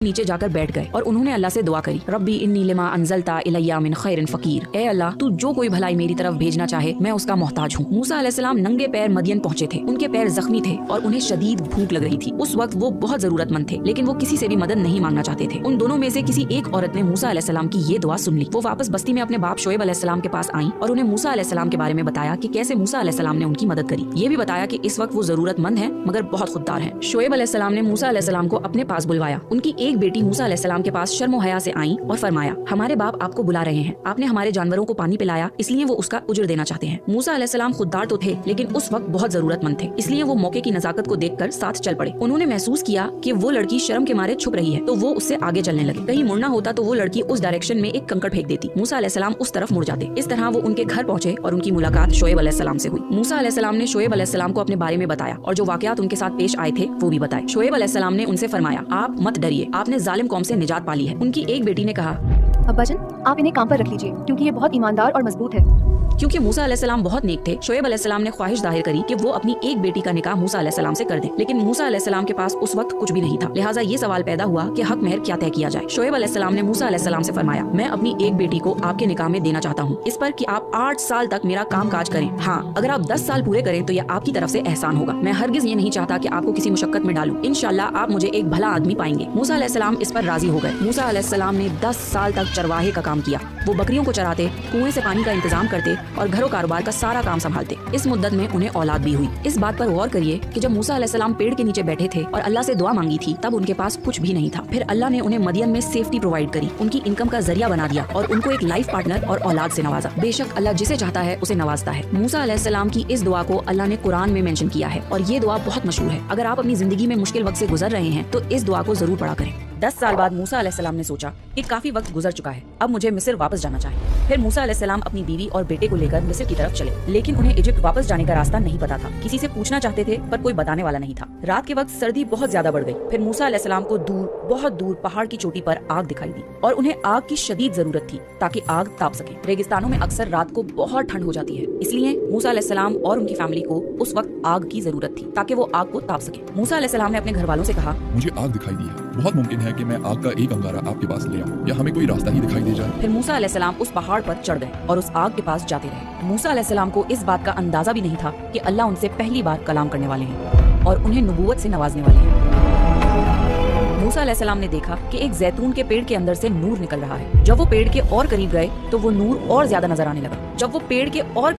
नीचे जाकर बैठ गए और उन्होंने अल्लाह से दुआ करी, रब्बी इन्नी लिमा अंज़लता इलैया मिन खैरिन फ़कीर। ए अल्लाह, तू जो कोई भलाई मेरी तरफ भेजना चाहे मैं उसका मोहताज हूँ। मूसा अलैहिस्सलाम नंगे पैर मदियन पहुंचे थे। उनके पैर जख्मी थे और उन्हें शदीद भूख लग रही थी। उस वक्त वो बहुत जरूरतमंद थे, लेकिन वो किसी से भी मदद नहीं मांगना चाहते थे। उन दोनों में से किसी एक औरत ने मूसा अलैहिस्सलाम की ये दुआ सुन ली। वो वापस बस्ती में अपने बाप शोएब अलैहिस्सलाम के पास आई और उन्हें मूसा अलैहिस्सलाम के बारे में बताया कि कैसे मूसा अलैहिस्सलाम ने उनकी मदद करी। ये भी बताया कि इस वक्त वो जरूरतमंद है मगर बहुत खुददार है। शोएब अलैहिस्सलाम ने मूसा अलैहिस्सलाम को अपने पास बुलवाया। उनकी एक बेटी मूसा अलैहिस्सलाम के पास शर्म हया से आई और फरमाया, हमारे बाप आपको बुला रहे हैं। आपने हमारे जानवरों को पानी पिलाया, इसलिए वो उसका उजर देना चाहते हैं। मूसा अलैहिस्सलाम खुददार तो थे, लेकिन उस वक्त बहुत जरूरतमंद थे, इसलिए वो मौके की नजाकत को देखकर साथ चल पड़े। उन्होंने महसूस किया कि वो लड़की शर्म के मारे छुप रही है, तो वो उससे आगे चलने लगे। कहीं मुड़ना होता तो वो लड़की उस डायरेक्शन में एक कंकड़ फेंक देती। मूसा अलैहिस्सलाम उस तरफ मुड़ जाते। इस तरह वो उनके घर पहुंचे और उनकी मुलाकात शोएब अलैहिस्सलाम से हुई। मूसा अलैहिस्सलाम ने शोएब अलैहिस्सलाम को अपने बारे में बताया और जो वाकयात उनके साथ पेश आए थे वो भी बताए। शोएब अलैहिस्सलाम ने उनसे फरमाया, आप मत डरिए, आपने जालिम कौम से निजात पाली है। उनकी एक बेटी ने कहा, अब्बाजान, आप इन्हें काम पर रख लीजिए क्योंकि ये बहुत ईमानदार और मजबूत है। क्योंकि मूसा अलैहिस्सलाम बहुत नेक थे, शोएब अलैहिस्सलाम ने ख्वाहिश जाहिर करी कि वो अपनी एक बेटी का निकाह मूसा अलैहिस्सलाम से कर दें। लेकिन मूसा अलैहिस्सलाम के पास उस वक्त कुछ भी नहीं था, लिहाजा ये सवाल पैदा हुआ कि हक महर क्या तय किया जाए। शोएब अलैहिस्सलाम ने मूसा अलैहिस्सलाम से फरमाया, मैं अपनी एक बेटी को आपके निकाह में देना चाहता हूँ, इस पर कि आप 8 साल तक मेरा काम काज करें। हाँ, अगर आप 10 साल पूरे करें तो यह आपकी तरफ से एहसान होगा। मैं हरगिज ये नहीं चाहता कि आपको किसी मुशक्कत में डालूं। इंशाअल्लाह आप मुझे एक भला आदमी पाएंगे। मूसा अलैहिस्सलाम इस पर राजी हो गए। मूसा अलैहिस्सलाम ने 10 साल तक चरवाहे का काम किया। वो बकरियों को चराते, कुएं से पानी का इंतजाम करते और घरों कारोबार का सारा काम संभालते। इस मुद्दत में उन्हें औलाद भी हुई। इस बात पर गौर करिए कि जब मूसा अलैहिस्सलाम पेड़ के नीचे बैठे थे और अल्लाह से दुआ मांगी थी, तब उनके पास कुछ भी नहीं था। फिर अल्लाह ने उन्हें मदियन में सेफ्टी प्रोवाइड करी, उनकी इनकम का जरिया बना दिया और उनको एक लाइफ पार्टनर और औलाद से नवाजा। बेशक अल्लाह जिसे चाहता है उसे नवाजता है। मूसा अलैहिस्सलाम की इस दुआ को अल्लाह ने कुरान में मेंशन किया है और ये दुआ बहुत मशहूर है। अगर आप अपनी जिंदगी में मुश्किल वक्त से गुजर रहे हैं तो इस दुआ को जरूर पढ़ा करें। 10 साल बाद मूसा अलैहिस्सलाम ने सोचा कि काफी वक्त गुजर चुका है, अब मुझे मिस्र वापस जाना चाहिए। फिर मूसा अलैहिस्सलाम अपनी बीवी और बेटे को लेकर मिस्र की तरफ चले, लेकिन उन्हें इजिप्ट वापस जाने का रास्ता नहीं पता था। किसी से पूछना चाहते थे पर कोई बताने वाला नहीं था। रात के वक्त सर्दी बहुत ज्यादा बढ़ गई। फिर मूसा अलैहिस्सलाम को दूर, बहुत दूर पहाड़ की चोटी पर आग दिखाई दी और उन्हें आग की शदीद जरूरत थी ताकि आग ताप सके। रेगिस्तानों में अक्सर रात को बहुत ठंड हो जाती है, इसलिए मूसा अलैहिस्सलाम और उनकी फैमिली को उस वक्त आग की जरूरत थी ताकि वो आग को ताप सके। मूसा अलैहिस्सलाम ने अपने घर वालों से कहा, मुझे आग दिखाई दी है, बहुत मुमकिन है कि मैं आग का एक अंगारा आपके पास ले आऊं या हमें कोई रास्ता ही दिखाई दे जाए। फिर मूसा अलैहिस्सलाम उस पहाड़ पर चढ़ गए और उस आग के पास जाते रहे। मूसा अलैहिस्सलाम को इस बात का अंदाजा भी नहीं था कि अल्लाह उनसे पहली बार कलाम करने वाले हैं और उन्हें नबूवत से नवाजने वाले हैं। मूसा अलैहिस्सलाम ने देखा कि एक जैतून के पेड़ के अंदर से नूर निकल रहा है। जब वो पेड़ के और करीब गए तो वो नूर और ज्यादा नजर आने लगा। जब वो पेड़ के और